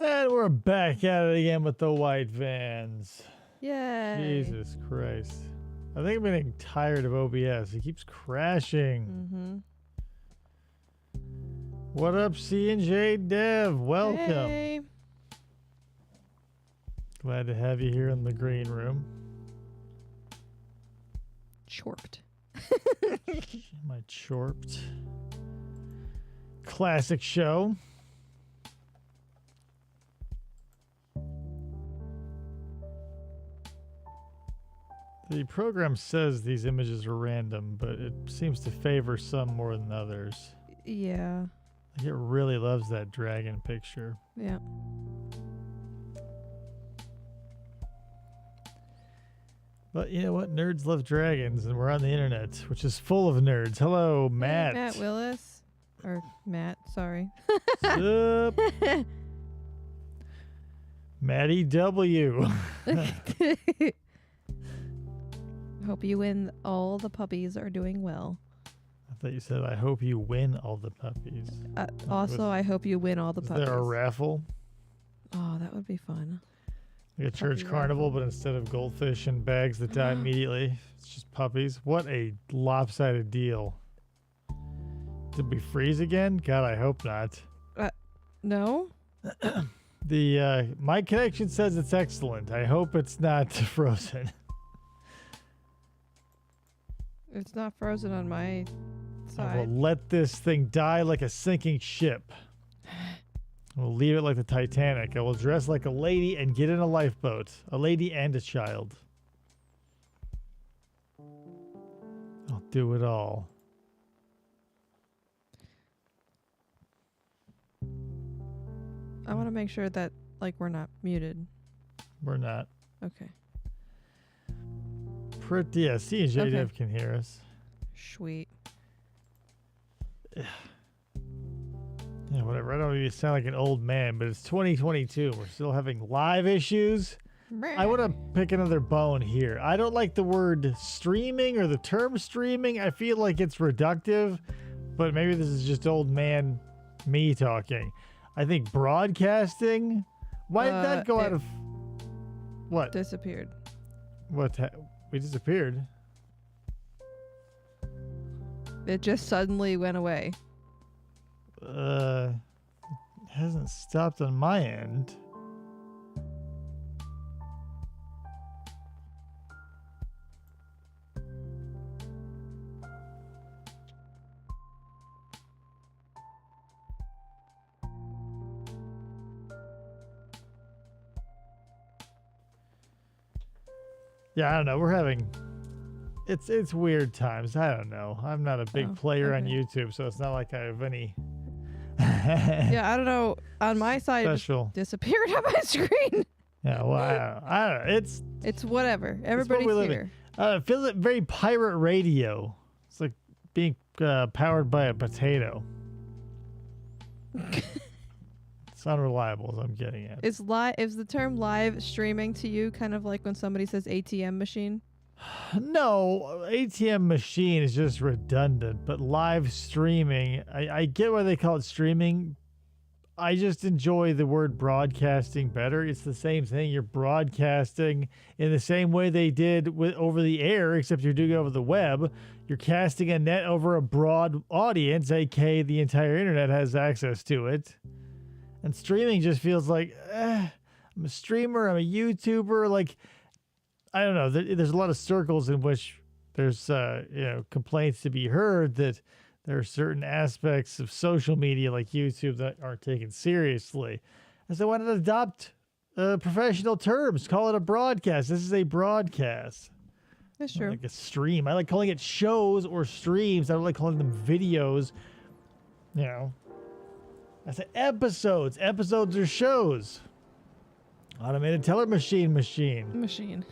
And we're back at it again with the white vans. Yay. Jesus Christ. I think I'm getting tired of OBS. It keeps crashing. What up, C&J Dev? Welcome. Hey. Glad to have you here in the green room. Chorped. Am I chorped? Classic show. The program says these images are random, but it seems to favor some more than others. Yeah. Like it really loves that dragon picture. Yeah. But you know what? Nerds love dragons, and we're on the internet, which is full of nerds. Hello, Matt. Hey, Matt Willis. Or Matt, sorry. Sup? Matty W. Hope you win. All the puppies are doing well. I thought you said, I hope you win all the puppies. Also, I hope you win all the Is puppies. there a raffle? Oh, that would be fun. Like a church carnival, but instead of goldfish and bags that die immediately, it's just puppies. What a lopsided deal. Did we freeze again? God, I hope not. No? My connection says it's excellent. I hope it's not frozen. It's not frozen on my I will side. let this thing die like a sinking ship. We'll leave it like the Titanic. I will dress like a lady and get in a lifeboat. A lady and a child. I'll do it all. I want to make sure that, like, we're not muted. We're not. Okay. Pretty, yeah, C and J Okay. Dev can hear us. Sweet. Yeah, whatever. I don't even sound like an old man, but it's 2022. We're still having live issues. I want to pick another bone here. I don't like the word streaming or the term streaming. I feel like it's reductive, but maybe this is just old man me talking. I think broadcasting. Why did that go out of what? Disappeared. What? We disappeared. It just suddenly went away. Hasn't stopped on my end. Yeah, I don't know. We're having it's weird times. I don't know. I'm not a big player on YouTube, so it's not like I have any Yeah, I don't know. On my side, special. it disappeared on my screen. Yeah, well, I don't know. It's whatever. we Everybody's live in. here. It feels like very pirate radio. It's like being powered by a potato. It's unreliable, as I'm getting at. Is the term live streaming to you kind of like when somebody says ATM machine? No, ATM machine is just redundant, but live streaming, I get why they call it streaming. I just enjoy the word broadcasting better. It's the same thing. You're broadcasting in the same way they did with over the air, except you're doing it over the web. You're casting a net over a broad audience, aka the entire internet has access to it. And streaming just feels like, I'm a streamer, I'm a YouTuber, like, I don't know. There's a lot of circles in which there's complaints to be heard that there are certain aspects of social media like YouTube that aren't taken seriously. And so why not adopt professional terms? Call it a broadcast. This is a broadcast. That's true. Like a stream. I like calling it shows or streams. I don't like calling them videos. You know. I say episodes. Episodes are shows. Automated teller machine. Machine.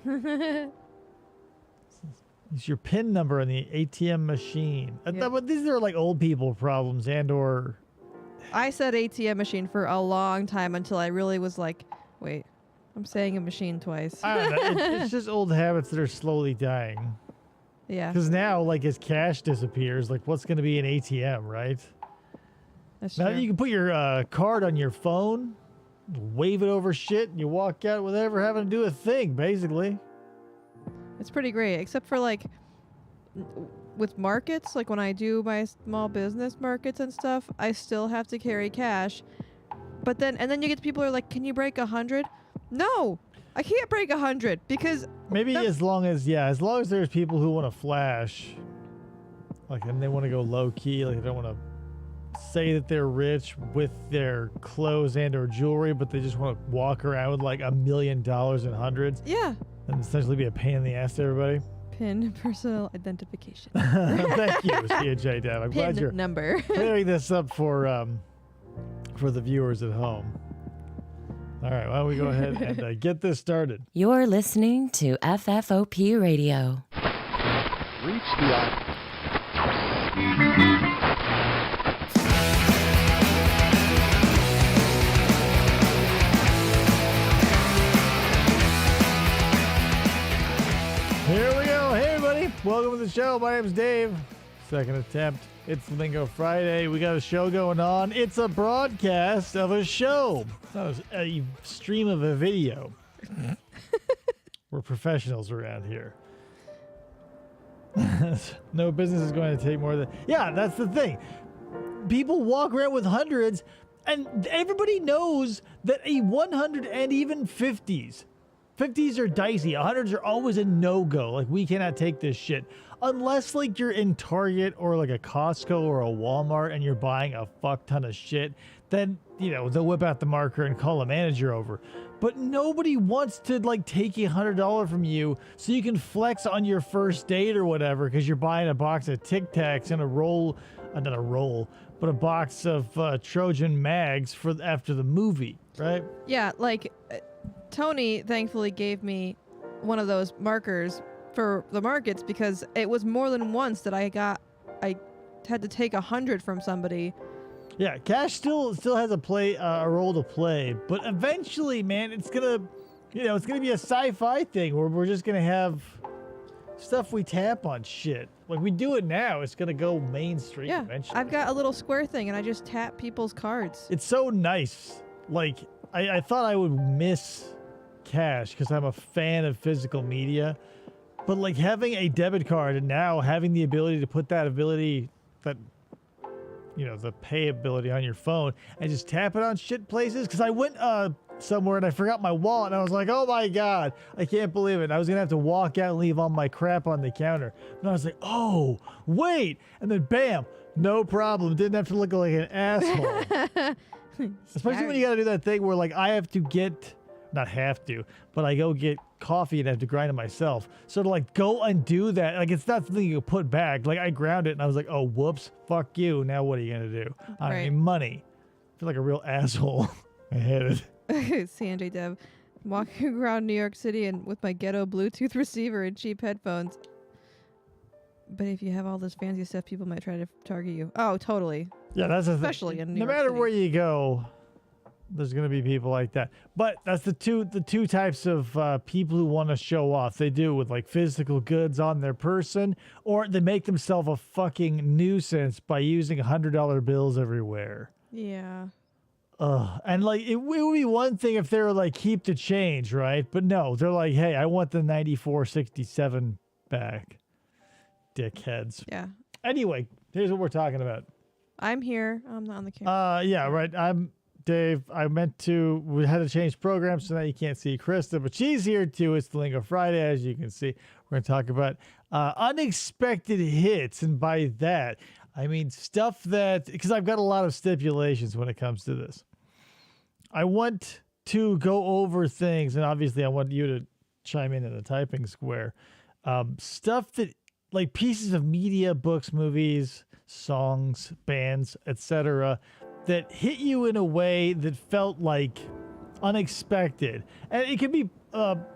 It's your PIN number on the ATM machine. Yep. But these are like old people problems and or... I said ATM machine for a long time until I really was like, wait, I'm saying a machine twice. I don't know. It's just old habits that are slowly dying. Yeah, Because now, like, as cash disappears, like, what's going to be an ATM, right? that's Now true. you can put your card on your phone, wave it over shit, and you walk out without ever having to do a thing, basically. It's pretty great, except for like with markets, like when I do my small business markets and stuff, I still have to carry cash. But then you get people who are like, "Can you break 100?" No, I can't break 100 because Maybe as long as there's people who want to flash, like, and they want to go low key, like they don't want to say that they're rich with their clothes and or jewelry, but they just want to walk around with like $1 million in hundreds yeah, and essentially be a pain in the ass to everybody. PIN personal identification. Thank you, CJ Dad. I'm glad PIN you're number. clearing this up for the viewers at home. All right, why don't we go ahead and get this started? You're listening to FFOP Radio. Reach the Here we go. Hey, everybody. Welcome to the show. My name's Dave. Second attempt. It's Lingo Friday. We got a show going on. It's a broadcast of a show. It's not a stream of a video. We're professionals around here. No business is going to take more than... Yeah, that's the thing. People walk around with hundreds, and everybody knows that a 100 and even 50s. 50s are dicey. 100s are always a no-go. Like, we cannot take this shit. Unless, like, you're in Target or, like, a Costco or a Walmart and you're buying a fuck ton of shit, then, you know, they'll whip out the marker and call a manager over. But nobody wants to, like, take $100 from you so you can flex on your first date or whatever because you're buying a box of Tic Tacs and a box of Trojan Mags for after the movie, right? Yeah, like Tony thankfully gave me one of those markers for the markets because it was more than once that I had to take 100 from somebody. Yeah, cash still has a role to play, but eventually, man, it's gonna be a sci-fi thing where we're just gonna have stuff we tap on shit. Like we do it now, it's gonna go mainstream Yeah, eventually. I've got a little square thing and I just tap people's cards. It's so nice. Like I thought I would miss cash because I'm a fan of physical media, but like having a debit card and now having the ability to put the pay ability on your phone and just tap it on shit places. Because I went somewhere and I forgot my wallet and I was like, oh my god, I can't believe it. I was gonna have to walk out and leave all my crap on the counter, and I was like, oh wait, and then bam, no problem, didn't have to look like an asshole. Especially when you gotta do that thing where like I have to get, not have to, but I go get coffee and I have to grind it myself. So to like go and do that, like it's not something you can put back. Like I ground it and I was like, oh whoops, fuck you. Now what are you gonna do? I need money. I feel like a real asshole. I hate it. Sanjay Dev, walking around New York City and with my ghetto Bluetooth receiver and cheap headphones. But if you have all this fancy stuff, people might try to target you. Oh, totally. Yeah, that's the thing. Especially in New No York matter City. where you go, there's gonna be people like that. But that's the two types of people who want to show off. They do with like physical goods on their person, or they make themselves a fucking nuisance by using $100 bills everywhere. Yeah. And like it would be one thing if they were like keep the change, right? But no, they're like, hey, I want the 94.67 back. Dickheads. Yeah. Anyway, here's what we're talking about. I'm here. I'm not on the camera. Yeah, right. I'm Dave. We had to change programs so now you can't see Krista, but she's here too. It's the Lingo Friday, as you can see. We're going to talk about unexpected hits, and by that, I mean, stuff that, because I've got a lot of stipulations when it comes to this. I want to go over things, and obviously I want you to chime in the typing square. Stuff that, like pieces of media, books, movies, songs, bands, etc., that hit you in a way that felt like unexpected. And it could be, I'm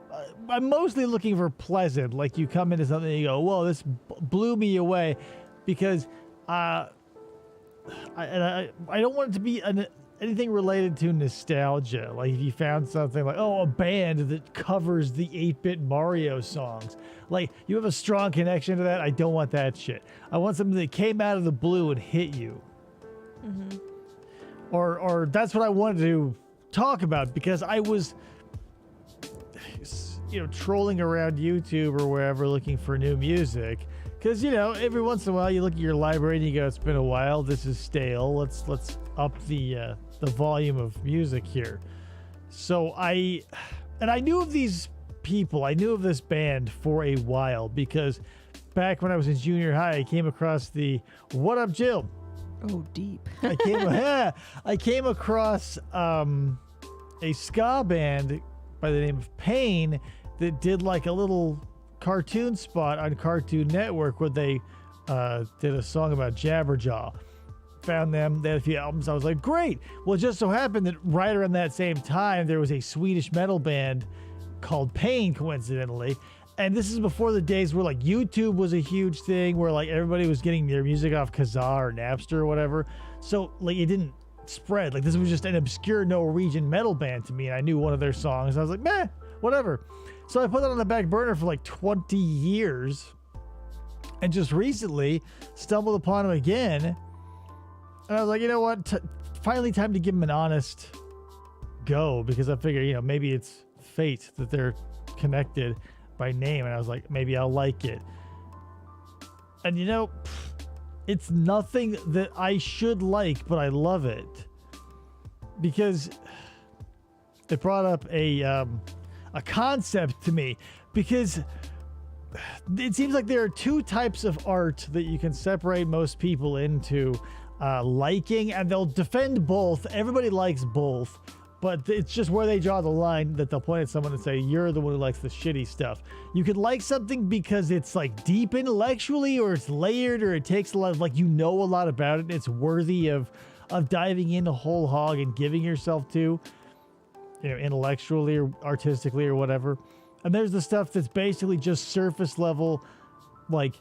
mostly looking for pleasant, like you come into something and you go, whoa, this blew me away, because I don't want it to be anything related to nostalgia. Like if you found something like, oh, a band that covers the 8-bit Mario songs, like you have a strong connection to that. I don't want that shit. I want something that came out of the blue and hit you. Mm-hmm. Or that's what I wanted to talk about, because I was, trolling around YouTube or wherever looking for new music. Because, every once in a while you look at your library and you go, it's been a while, this is stale, let's up the volume of music here. So I knew of these people, I knew of this band for a while, because back when I was in junior high, I came across the What Up Jill. Oh, deep. I came across a ska band by the name of Pain that did like a little cartoon spot on Cartoon Network where they did a song about Jabberjaw. Found them, they had a few albums. I was like, great. Well, it just so happened that right around that same time, there was a Swedish metal band called Pain, coincidentally. And this is before the days where like YouTube was a huge thing, where like everybody was getting their music off Kazaa or Napster or whatever. So like it didn't spread. Like this was just an obscure Norwegian metal band to me, and I knew one of their songs. I was like, meh, whatever. So I put that on the back burner for like 20 years, and just recently stumbled upon them again. And I was like, you know what? Finally time to give them an honest go, because I figure, maybe it's fate that they're connected by name. And I was like, maybe I'll like it. And it's nothing that I should like, but I love it, because it brought up a concept to me, because it seems like there are two types of art that you can separate most people into liking, and they'll defend both. Everybody likes both, but it's just where they draw the line that they'll point at someone and say, you're the one who likes the shitty stuff. You could like something because it's like deep intellectually, or it's layered, or it takes a lot of, like, a lot about it, and it's worthy of diving in a whole hog and giving yourself to, intellectually or artistically or whatever. And there's the stuff that's basically just surface level, like,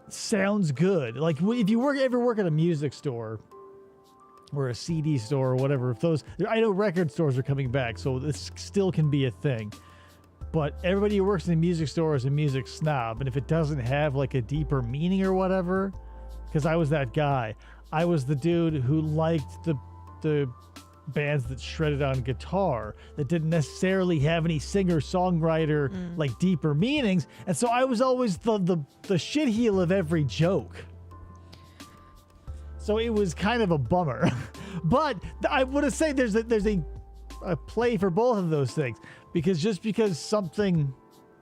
sounds good. Like if you ever work at a music store or a CD store or whatever, I know record stores are coming back, so this still can be a thing. But everybody who works in a music store is a music snob, and if it doesn't have like a deeper meaning or whatever, because I was that guy. I was the dude who liked the bands that shredded on guitar, that didn't necessarily have any singer-songwriter like deeper meanings, and so I was always the shit heel of every joke. So it was kind of a bummer. But I want to say there's a play for both of those things, because just because something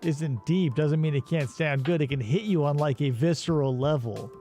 isn't deep doesn't mean it can't sound good. It can hit you on like a visceral level.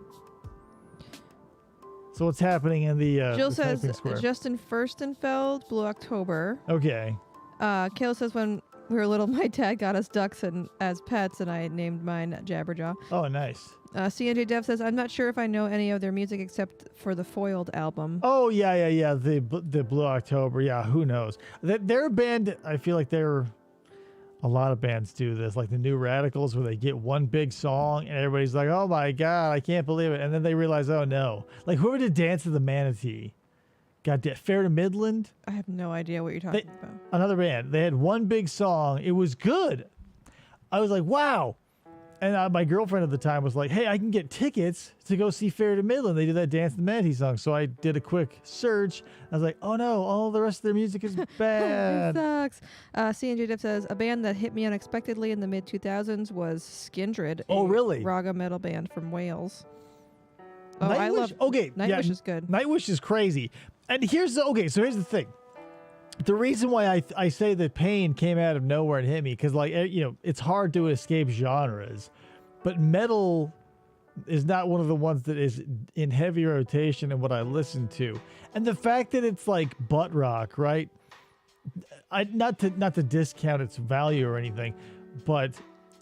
So what's happening in the Jill the says typing square? Justin Furstenfeld, Blue October. Okay. Kayla says, when we were little, my dad got us ducks as pets, and I named mine Jabberjaw. Oh, nice. CNJ Dev says, I'm not sure if I know any of their music except for the Foiled album. Oh, yeah. The Blue October. Yeah, who knows? They're a band, I feel like a lot of bands do this, like the New Radicals, where they get one big song and everybody's like, oh my God, I can't believe it. And then they realize, oh no. Like whoever did Dance of the Manatee, Fair to Midland. I have no idea what you're talking about. Another band. They had one big song. It was good. I was like, wow. And my girlfriend at the time was like, hey, I can get tickets to go see Fair to Midland. They do that Dance of the Manatee song. So I did a quick search. I was like, oh no, all the rest of their music is bad. It sucks. CNJ Dip says, a band that hit me unexpectedly in the mid-2000s was Skindred. Oh, really? Raga metal band from Wales. Oh, Nightwish? I love Nightwish is good. Nightwish is crazy. And here's the thing. The reason why I say that Pain came out of nowhere and hit me, because it's hard to escape genres, but metal is not one of the ones that is in heavy rotation and what I listen to. And the fact that it's like butt rock, right? Not to discount its value or anything, but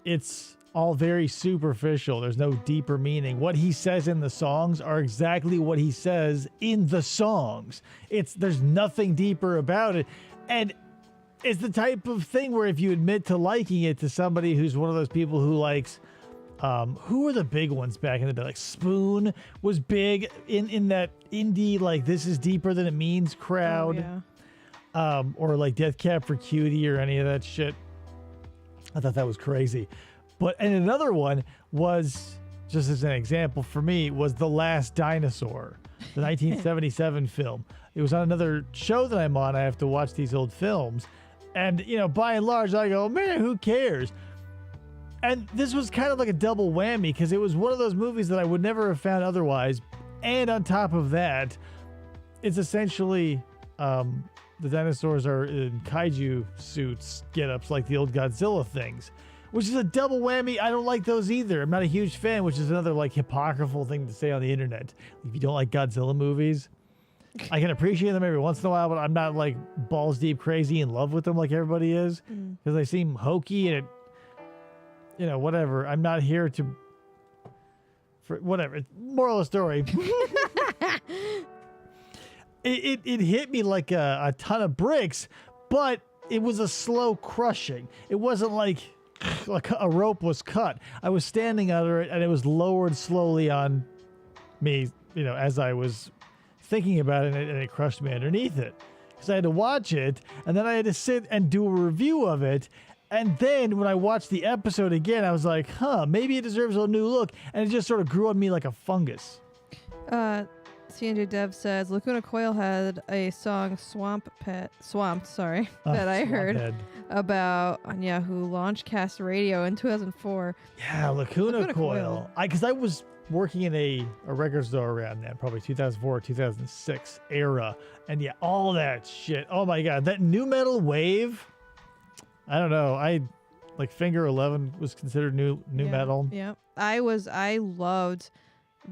it's all very superficial. There's no deeper meaning. What he says in the songs are exactly what he says in the songs. There's nothing deeper about it. And it's the type of thing where if you admit to liking it to somebody who's one of those people who likes, who were the big ones back in the day? Like Spoon was big in that indie, like this is deeper than it means crowd. Oh, yeah. Or like Death Cab for Cutie or any of that shit. I thought that was crazy. And another one was, just as an example for me, was The Last Dinosaur, the 1977 film. It was on another show that I'm on. I have to watch these old films. And, by and large, I go, man, who cares? And this was kind of like a double whammy because it was one of those movies that I would never have found otherwise. And on top of that, it's essentially... the dinosaurs are in kaiju suits, get-ups like the old Godzilla things, which is a double whammy. I don't like those either. I'm not a huge fan, which is another like hypocritical thing to say on the internet. If you don't like Godzilla movies, I can appreciate them every once in a while, but I'm not like balls deep crazy in love with them like everybody is because they seem hokey and whatever. I'm not here for whatever. Moral of the story. It hit me like a ton of bricks, but it was a slow crushing. It wasn't like a rope was cut. I was standing under it, and it was lowered slowly on me, as I was thinking about it, and it crushed me underneath it. Because I had to watch it, and then I had to sit and do a review of it. And then when I watched the episode again, I was like, maybe it deserves a new look. And it just sort of grew on me like a fungus. CNJ Dev says Lacuna Coil had a song Swamped, that I heard Head. about on Yahoo Launchcast Radio in 2004. Yeah, Lacuna Coil. Because I was working in a record store around that, probably 2004, 2006 era. And yeah, all that shit. Oh my God, that new metal wave. I don't know. Like Finger 11 was considered new metal. Yeah. I loved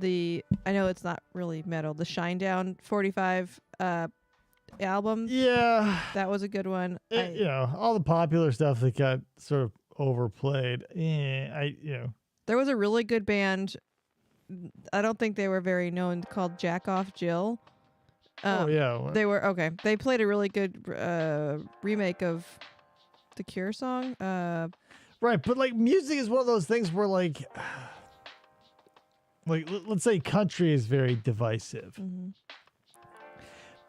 I know it's not really metal, the Shinedown 45 album. Yeah. That was a good one. All the popular stuff that got sort of overplayed. There was a really good band, I don't think they were very known, called Jack Off Jill. They were, okay. They played a really good remake of the Cure song. Right, but like music is one of those things where like let's say country is very divisive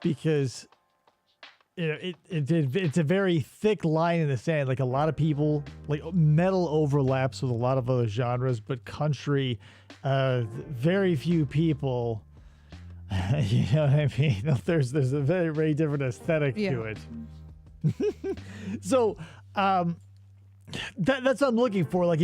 because it's a very thick line in the sand. Like a lot of people, like metal overlaps with a lot of other genres, but country, very few people. You know what I mean? There's a very, very different aesthetic to it. So that's what I'm looking for. Like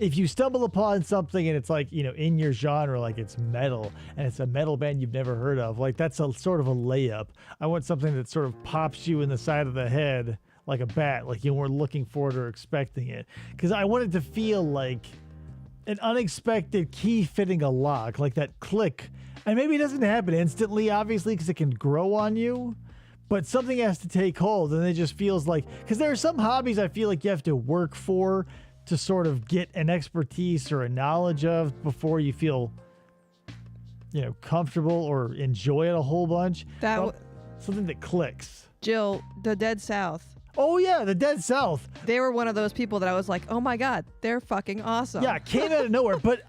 if you stumble upon something and it's like, in your genre, like it's metal and it's a metal band you've never heard of, like that's a sort of a layup. I want something that sort of pops you in the side of the head like a bat, like you weren't looking for it or expecting it. Because I want it to feel like an unexpected key fitting a lock, like that click. And maybe it doesn't happen instantly, obviously, because it can grow on you. But something has to take hold, and it just feels like... Because there are some hobbies I feel like you have to work for to sort of get an expertise or a knowledge of before you feel, comfortable or enjoy it a whole bunch. Something that clicks. Jill, the Dead South. Oh, yeah, the Dead South. They were one of those people that I was like, oh, my God, they're fucking awesome. Yeah, it came out of nowhere. But,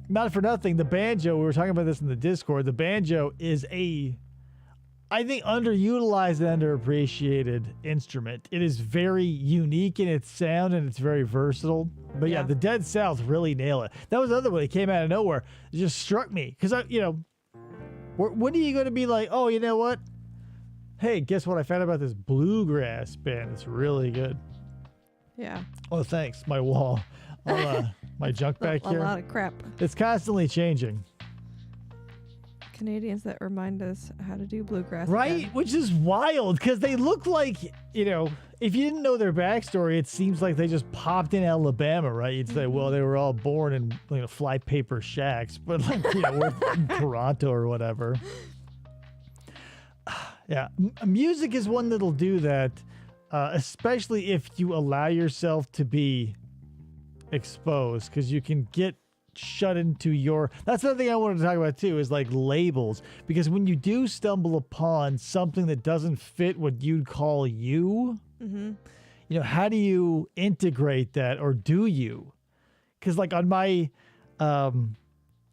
not for nothing, the banjo, we were talking about this in the Discord, the banjo is I think underutilized and underappreciated instrument. It is very unique in its sound and it's very versatile. But yeah, the Dead South really nail it. That was another one that came out of nowhere. It just struck me because when are you going to be like, oh, you know what? Hey, guess what? I found out about this bluegrass band. It's really good. Yeah. Oh, thanks. My wall. My junk back here. A lot of crap. It's constantly changing. Canadians that remind us how to do bluegrass. Right? again. Which is wild because they look like, if you didn't know their backstory, it seems like they just popped in Alabama, right? You'd say, well, they were all born in fly paper shacks, but we're in Toronto or whatever. Yeah, music is one that'll do that, especially if you allow yourself to be exposed, because you can get shut into that's another thing I wanted to talk about too, is like labels, because when you do stumble upon something that doesn't fit what you'd call you, how do you integrate that, or do you? Because like on my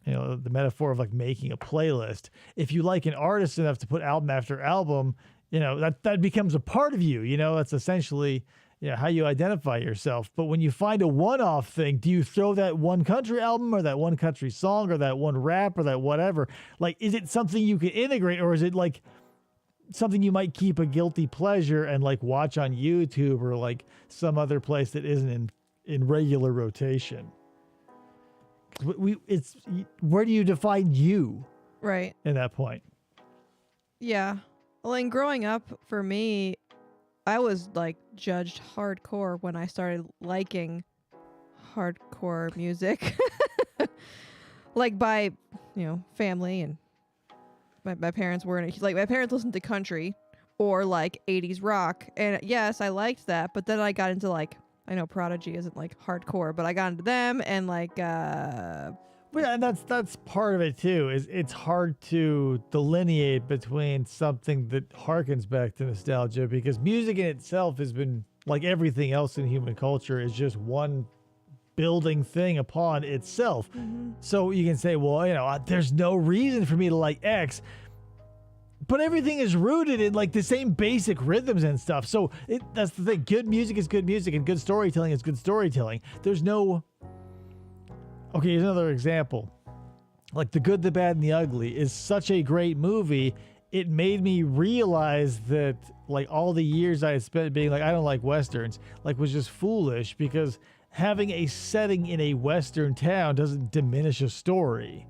the metaphor of like making a playlist, if you like an artist enough to put album after album, that becomes a part of you. That's essentially how you identify yourself. But when you find a one-off thing, do you throw that one country album or that one country song or that one rap or that whatever? Like, is it something you can integrate, or is it like something you might keep a guilty pleasure and like watch on YouTube or like some other place that isn't in regular rotation? It's where do you define you Right. in that point? Yeah. Well, and growing up, for me, I was like judged hardcore when I started liking hardcore music. Like by, family, and my parents weren't like, my parents listened to country or like 80s rock. And yes, I liked that, but then I got into like, I know Prodigy isn't like hardcore, but I got into them and like Well, and that's part of it too. Is it's hard to delineate between something that harkens back to nostalgia, because music in itself has been, like everything else in human culture, is just one building thing upon itself. So you can say, well, there's no reason for me to like X, but everything is rooted in like the same basic rhythms and stuff. So that's the thing. Good music is good music, and good storytelling is good storytelling. There's no. Okay, here's another example. Like The Good, the Bad, and the Ugly is such a great movie. It made me realize that like all the years I had spent being like, I don't like Westerns, like was just foolish, because having a setting in a Western town doesn't diminish a story.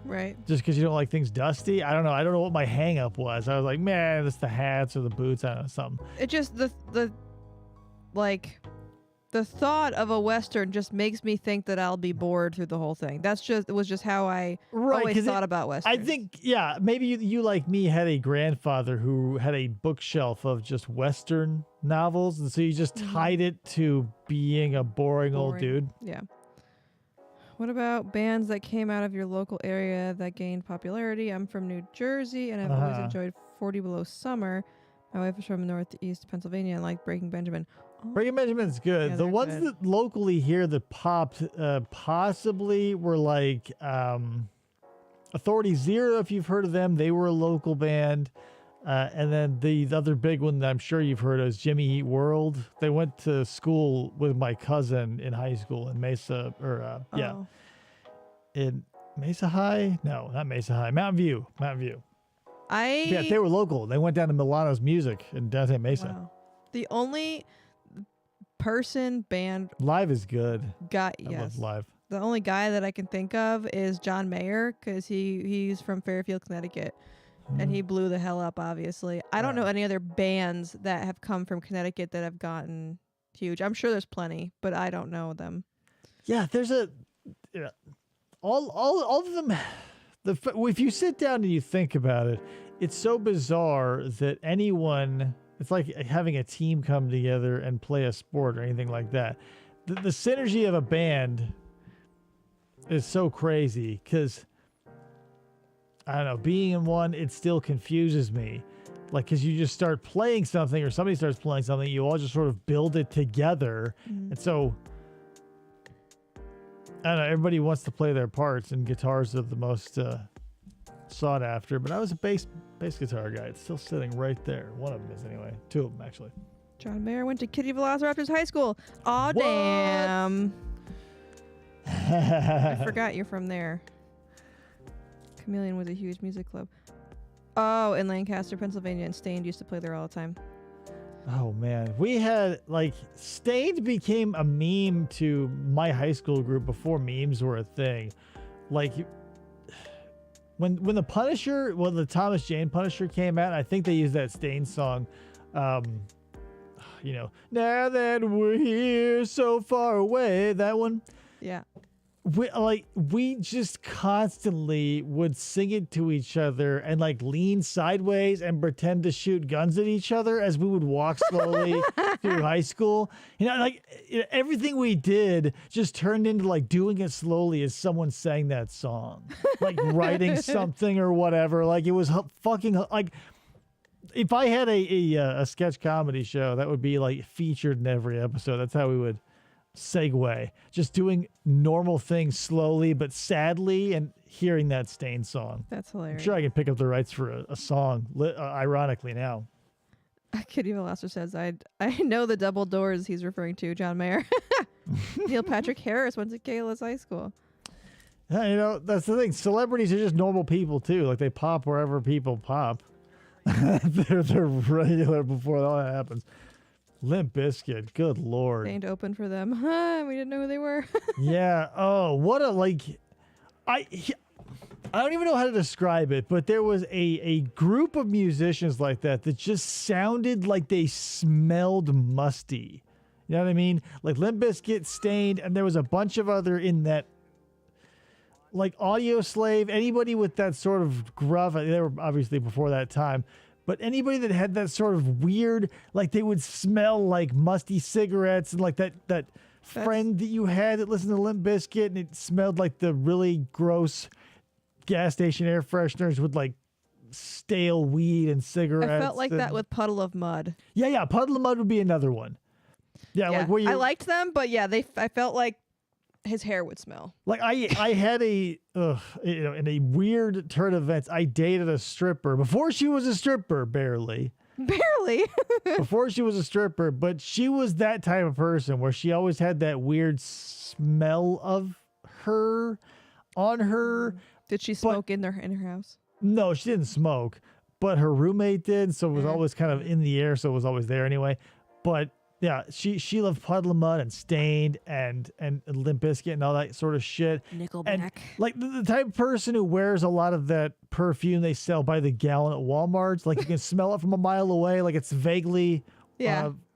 right. Just because you don't like things dusty. I don't know. I don't know what my hang up was. I was like, man, it's the hats or the boots. I don't know, something. It just the thought of a Western just makes me think that I'll be bored through the whole thing. It was just how I always thought about Westerns. I think, yeah, maybe you like me had a grandfather who had a bookshelf of just Western novels, and so you just tied it to being a boring old dude. Yeah. What about bands that came out of your local area that gained popularity? I'm from New Jersey, and I've always enjoyed 40 Below Summer. My wife is from Northeast Pennsylvania and like Breaking Benjamin. Breaking Benjamin's good. Yeah, the they're ones good. that locally here that popped possibly were like Authority Zero, if you've heard of them. They were a local band. And then the other big one that I'm sure you've heard of is Jimmy Eat World. They went to school with my cousin in high school in Mesa, Oh. in Mesa High? No, not Mesa High. Mountain View. Yeah, they were local. They went down to Milano's Music in downtown Mesa. Wow. The only band Live is good. guy, I yes. love live. The only guy that I can think of is John Mayer, because he's from Fairfield, Connecticut, and he blew the hell up, obviously. I don't know any other bands that have come from Connecticut that have gotten huge. I'm sure there's plenty, but I don't know them. Yeah, there's all of them. If you sit down and you think about it, it's so bizarre that anyone. It's like having a team come together and play a sport or anything like that. The synergy of a band is so crazy, because I don't know, being in one, it still confuses me. Like, because you just start playing something, or somebody starts playing something, you all just sort of build it together. And so, I don't know, everybody wants to play their parts, and guitars are the most sought after. But I was a bass guitar guy. It's still sitting right there. One of them is, anyway. Two of them, actually. John Mayer went to Kitty Velociraptors High School. Aw, What? damn. I forgot you're from there. Chameleon was a huge music club. Oh, in Lancaster, Pennsylvania, and Stained used to play there all the time. Oh man, we had like Stained became a meme to my high school group before memes were a thing. Like when the Punisher, well, the Thomas Jane Punisher came out, I think they used that Stain song. Now that we're here so far away, that one. Yeah. We just constantly would sing it to each other and like lean sideways and pretend to shoot guns at each other as we would walk slowly through high school. Everything we did just turned into like doing it slowly as someone sang that song, like writing something or whatever. Like it was fucking like. If I had a sketch comedy show, that would be like featured in every episode. That's how we would segue, just doing normal things slowly but sadly, and hearing that Stain song. That's I'm hilarious. sure I can pick up the rights for a song, ironically now. Kid Evil Laster says, I know the double doors he's referring to, John Mayer. Neil Patrick Harris went to Kayla's high school. Yeah, that's the thing. Celebrities are just normal people too. Like they pop wherever people pop. they're regular before all that happens. Limp Bizkit, good lord. Stayed open for them. We didn't know who they were. Yeah. Oh, what a I don't even know how to describe it, but there was a group of musicians like that just sounded like they smelled musty. You know what I mean? Like Limp Bizkit, Stained, and there was a bunch of other in that. Like Audio Slave, anybody with that sort of gruff, they were obviously before that time, but anybody that had that sort of weird, like they would smell like musty cigarettes, and like that friend that you had that listened to Limp Bizkit and it smelled like the really gross gas station air fresheners with like stale weed and cigarettes. I felt like that with Puddle of Mud. Yeah, Puddle of Mud would be another one. Yeah. Like where you, I liked them, but yeah, I felt like his hair would smell. Like I had in a weird turn of events, I dated a stripper before she was a stripper, barely. Before she was a stripper, but she was that type of person where she always had that weird smell of her on her. Did she smoke in her house? No, she didn't smoke, but her roommate did, so it was always kind of in the air, so it was always there anyway. But yeah, she loved Puddle of Mud and Stained and Limp Bizkit and all that sort of shit. Nickelback. And like the type of person who wears a lot of that perfume they sell by the gallon at Walmart's, like you can smell it from a mile away, like it's vaguely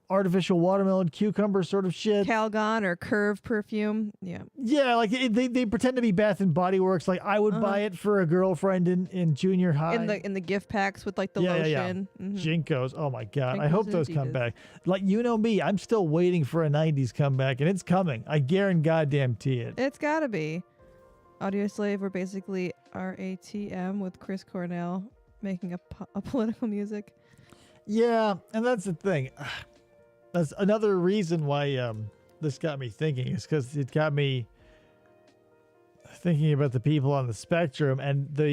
artificial watermelon cucumber sort of shit. Calgon or Curve perfume. Yeah. Yeah, like they pretend to be Bath and Body Works. Like I would buy it for a girlfriend in junior high. In the gift packs with like the lotion. Yeah. Jinkos. Oh my God. I Jinkos hope and those come Adidas. back. Like you know me, I'm still waiting for a 90s comeback, and it's coming. I guarantee it. It's gotta be. Audio Slave were basically RATM with Chris Cornell making a political music. Yeah, and that's the thing. That's another reason why this got me thinking, is because it got me thinking about the people on the spectrum and the